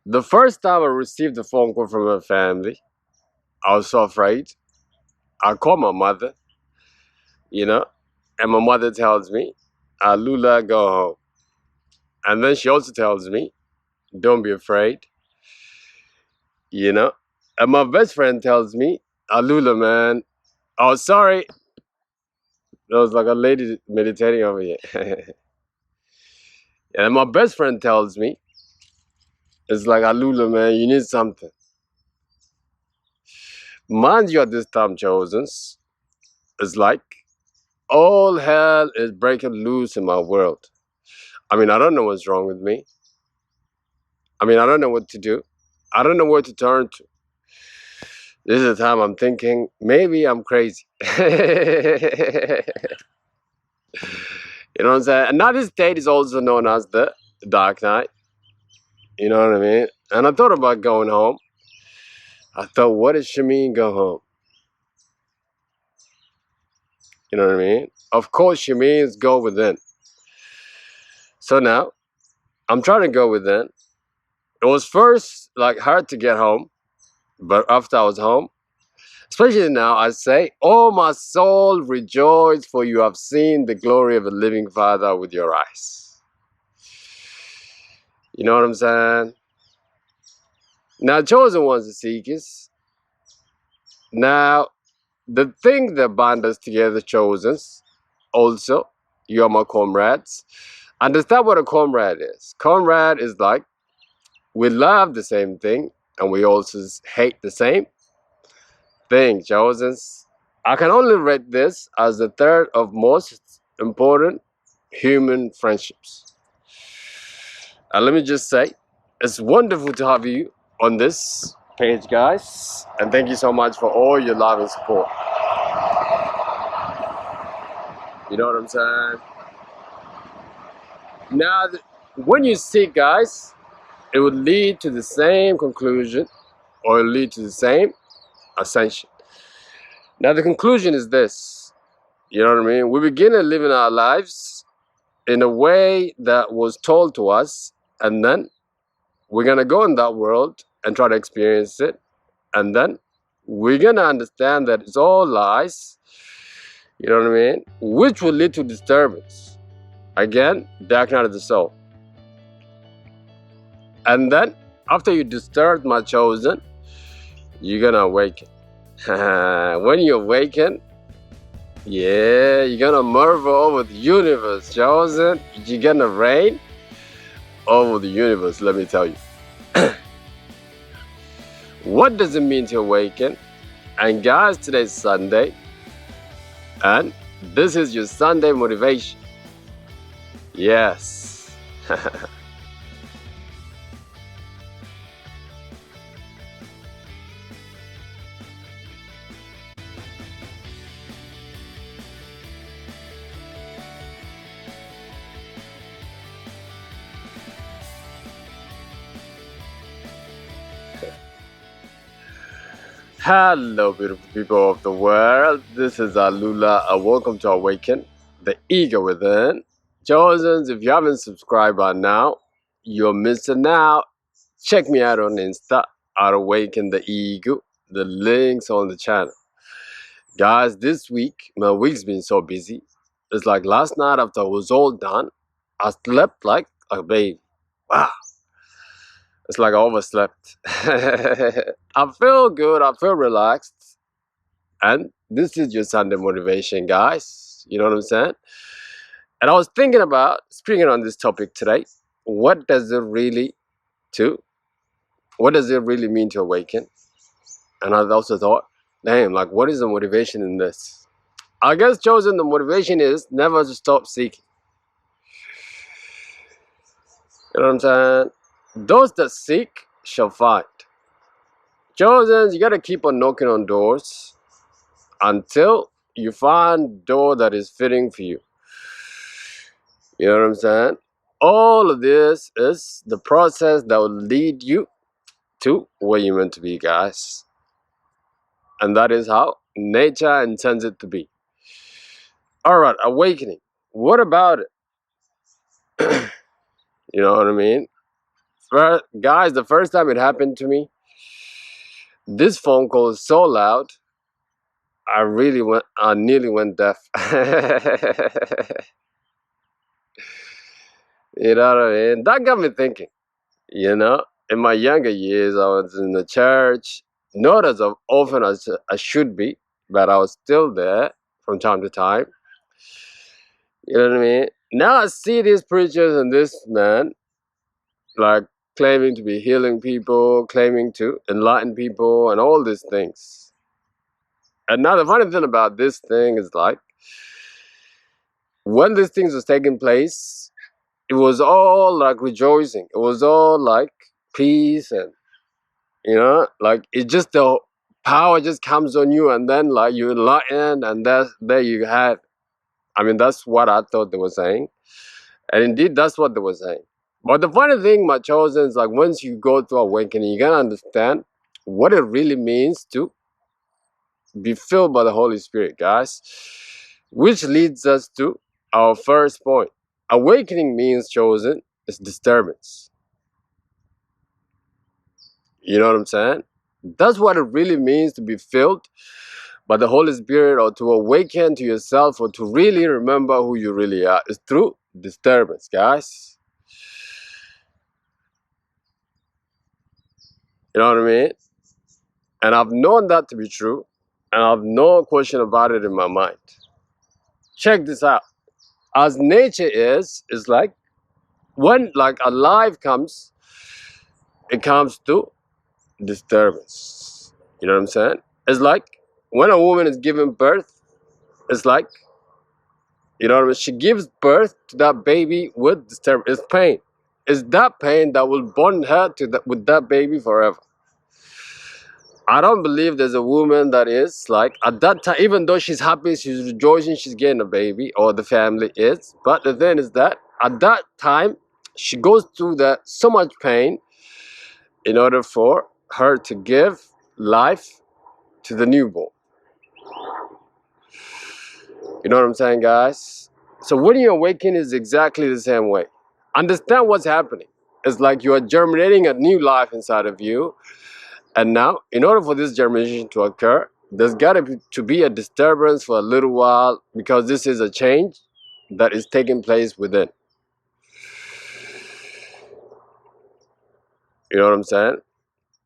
The first time I received a phone call from my family, I was so afraid. I called my mother, you know, and my mother tells me, Lula, go home. And then she also tells me, don't be afraid, you know. And my best friend tells me, Lula, man, oh, sorry. There was like a lady meditating over here. And my best friend tells me, it's like, Lula, man, you need something. Mind you, at this time, Chosens, it's like all hell is breaking loose in my world. I mean, I don't know what's wrong with me. I mean, I don't know what to do. I don't know where to turn to. This is the time I'm thinking, maybe I'm crazy. You know what I'm saying? And now this state is also known as the dark night. You know what I mean? And I thought about going home. I thought, what does she mean go home? You know what I mean? Of course, she means go within. So now, I'm trying to go within. It was first like hard to get home. But after I was home, especially now, I say, oh, my soul, rejoice, for you have seen the glory of the living Father with your eyes. You know what I'm saying? Now, chosen ones are seekers. Now, the thing that binds us together, chosens, also, you are my comrades. Understand what a comrade is. Comrade is like, we love the same thing, and we also hate the same thing, chosens. I can only rate this as the third of most important human friendships. And let me just say, it's wonderful to have you on this page, guys. And thank you so much for all your love and support. You know what I'm saying? Now, when you seek, guys, it would lead to the same conclusion or it lead to the same ascension. Now, the conclusion is this. You know what I mean? We begin living our lives in a way that was told to us, and then we're going to go in that world and try to experience it, and then we're going to understand that it's all lies, you know what I mean, which will lead to disturbance. Again, dark night of the soul. And then after you disturb my chosen, you're going to awaken. When you awaken, yeah, you're going to marvel over the universe, chosen. You're going to reign over the universe, let me tell you. What does it mean to awaken? And guys, today's Sunday, and this is your Sunday motivation. Yes. Hello, beautiful people of the world. This is Alula. Welcome to Awaken, the ego within. Chosens, if you haven't subscribed by now, you're missing out. Check me out on Insta at Awaken the Ego. The links on the channel. Guys, this week, my week's been so busy. It's like last night after I was all done, I slept like a baby. Wow. It's like I overslept. I feel good. I feel relaxed. And this is your Sunday motivation, guys. You know what I'm saying? And I was thinking about speaking on this topic today. What does it really mean to awaken? And I also thought, damn, like what is the motivation in this? I guess chosen the motivation is never to stop seeking. You know what I'm saying? Those that seek shall find. Chosen, you gotta keep on knocking on doors until you find a door that is fitting for you. You know what I'm saying? All of this is the process that will lead you to where you're meant to be, guys. And that is how nature intends it to be. All right, awakening. What about it? You know what I mean? Guys, the first time it happened to me, this phone call is so loud, I nearly went deaf. You know what I mean? That got me thinking, you know? In my younger years, I was in the church, not as often as I should be, but I was still there from time to time. You know what I mean? Now I see these preachers and this man, like, claiming to be healing people, claiming to enlighten people, and all these things. And now the funny thing about this thing is, like, when these things was taking place, it was all like rejoicing. It was all like peace, and like it just the power just comes on you, and then like you enlighten, and there you have. I mean, that's what I thought they were saying, and indeed that's what they were saying. But the funny thing, my chosen, is like once you go through awakening, you're gonna understand what it really means to be filled by the Holy Spirit, guys. Which leads us to our first point. Awakening means, chosen, is disturbance. You know what I'm saying? That's what it really means to be filled by the Holy Spirit, or to awaken to yourself, or to really remember who you really are. It's through disturbance, guys. You know what I mean? And I've known that to be true, and I've no question about it in my mind. Check this out. As nature is like when like a life comes, it comes to disturbance. You know what I'm saying? It's like when a woman is giving birth, it's like, you know what I mean? She gives birth to that baby with disturbance. It's pain. It's that pain that will bond her with that baby forever. I don't believe there's a woman that is like at that time, even though she's happy, she's rejoicing, she's getting a baby, or the family is. But the thing is that at that time, she goes through that so much pain in order for her to give life to the newborn. You know what I'm saying, guys? So when you awaken, is exactly the same way. Understand what's happening. It's like you are germinating a new life inside of you. And now, in order for this germination to occur, there's got to be a disturbance for a little while, because this is a change that is taking place within. You know what I'm saying?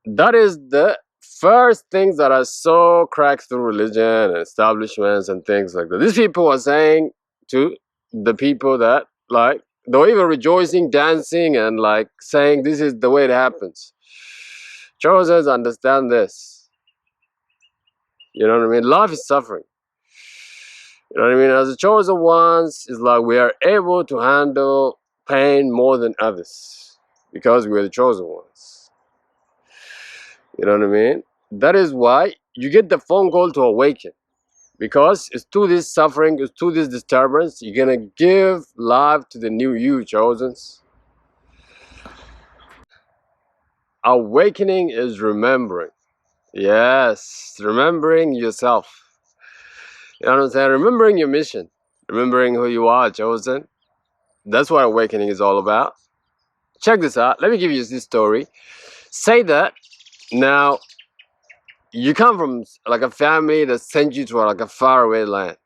That is the first things that are so cracked through religion and establishments and things like that. These people are saying to the people that, like, they're even rejoicing, dancing, and like saying this is the way it happens. Chosens understand this. You know what I mean? Life is suffering. You know what I mean? As the chosen ones, it's like we are able to handle pain more than others because we're the chosen ones. You know what I mean? That is why you get the phone call to awaken, because it's through this suffering, it's through this disturbance, you're gonna give life to the new you, chosens. Awakening is remembering. Yes, remembering yourself. You know what I'm saying? Remembering your mission, remembering who you are, chosen. That's what awakening is all about. Check this out. Let me give you this story. Say that now you come from like a family that sent you to like a faraway land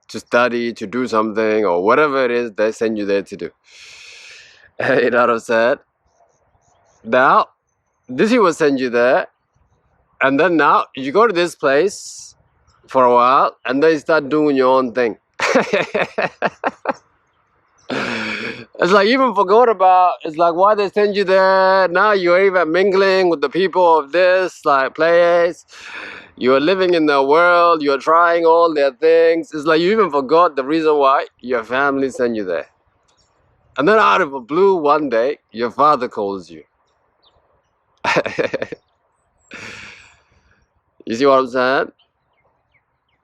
to study, to do something, or whatever it is they send you there to do. You know what I'm saying? Now, this will send you there, and then now you go to this place for a while, and then you start doing your own thing. It's like you even forgot about, it's like why they send you there. Now you're even mingling with the people of this like place. You're living in their world, you're trying all their things. It's like you even forgot the reason why your family sent you there. And then out of the blue, one day, your father calls you. You see what I'm saying?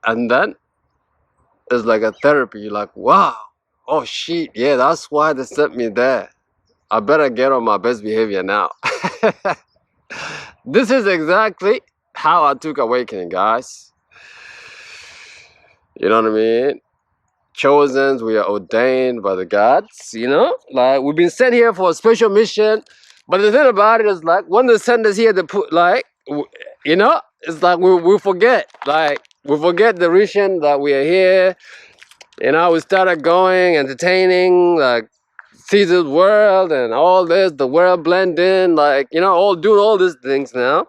And then it's like a therapy. You're like, wow, oh shit, yeah, that's why they sent me there. I better get on my best behavior now. This is exactly how I took awakening, guys. You know what I mean? chosen, we are ordained by the gods, you know? Like, we've been sent here for a special mission. But the thing about it is, like, when they send us here, they put, like, you know, it's like we forget. Like, we forget the reason that we are here. You know, we started going, entertaining, like, see this world and all this, the world blend in, like, you know, all doing all these things now.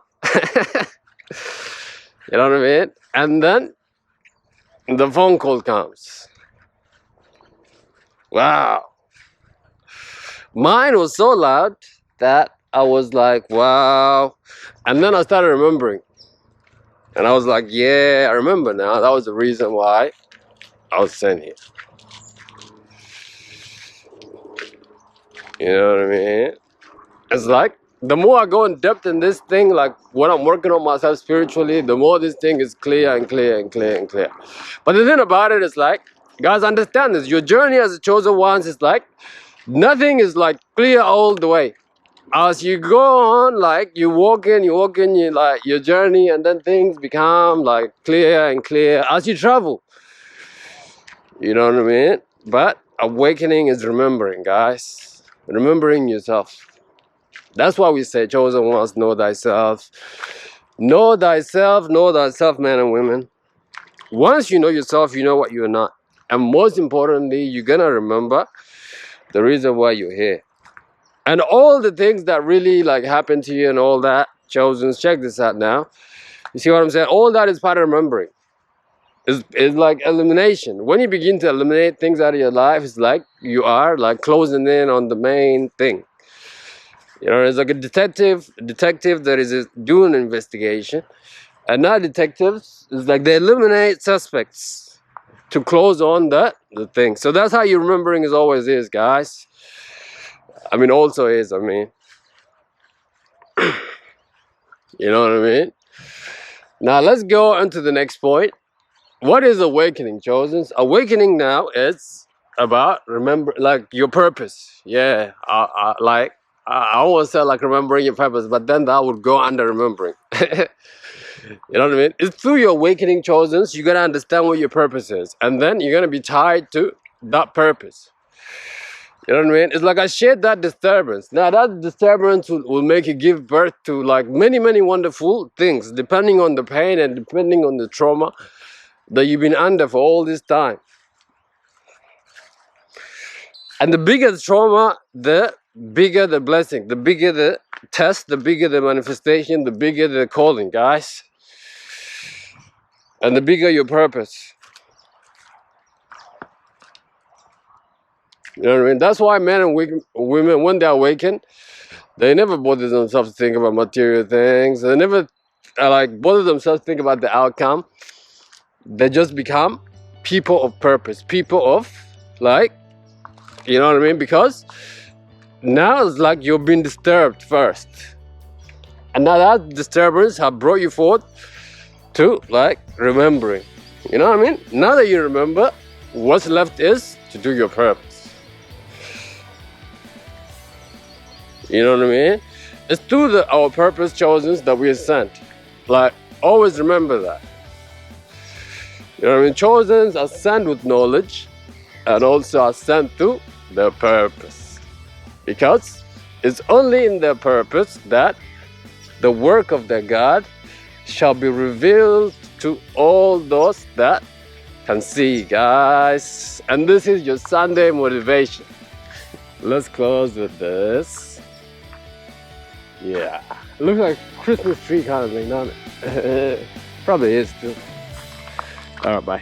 You know what I mean? And then the phone call comes. Wow. Mine was so loud that I was like, wow. And then I started remembering. And I was like, yeah, I remember now. That was the reason why I was sent here. You know what I mean? It's like, the more I go in depth in this thing, like when I'm working on myself spiritually, the more this thing is clear and clear and clear and clear. But the thing about it is like, guys, understand this. Your journey as a chosen ones is like, nothing is like clear all the way. As you go on, like you walk in, you like your journey, and then things become like clear and clear as you travel. You know what I mean? But awakening is remembering, guys. Remembering yourself. That's why we say, chosen ones, know thyself. Know thyself, men and women. Once you know yourself, you know what you're not. And most importantly, you're gonna remember the reason why you're here. And all the things that really like happen to you and all that, chosen, check this out now. You see what I'm saying? All that is part of remembering. It's like elimination. When you begin to eliminate things out of your life, it's like you are like closing in on the main thing. You know, it's like a detective that is doing an investigation. And now detectives, it's like they eliminate suspects to close on the thing. So that's how your remembering is always is, guys. I mean, also is, I mean. You know what I mean? Now, let's go on to the next point. What is awakening, chosens? Awakening now is about, remember, like, your purpose. Yeah, I almost said, like, remembering your purpose, but then that would go under remembering. You know what I mean? It's through your awakening, chosens, you're going to understand what your purpose is. And then you're going to be tied to that purpose. You know what I mean? It's like I shared that disturbance. Now that disturbance will make you give birth to like many, many wonderful things, depending on the pain and depending on the trauma that you've been under for all this time. And the bigger the trauma, the bigger the blessing, the bigger the test, the bigger the manifestation, the bigger the calling, guys. And the bigger your purpose. You know what I mean? That's why men and women, when they awaken, they never bother themselves to think about material things. They never like bother themselves to think about the outcome. They just become people of purpose, people of like, you know what I mean? Because now it's like you've been disturbed first. And now that disturbance have brought you forth to like remembering. You know what I mean? Now that you remember, what's left is to do your purpose. You know what I mean? It's through our purpose chosen that we are sent. Like, always remember that. You know what I mean? Chosen are sent with knowledge and also are sent to their purpose. Because it's only in their purpose that the work of their God shall be revealed to all those that can see, guys. And this is your Sunday motivation. Let's close with this. Yeah, it looks like a Christmas tree kind of thing, doesn't it? Probably is too. All right, bye.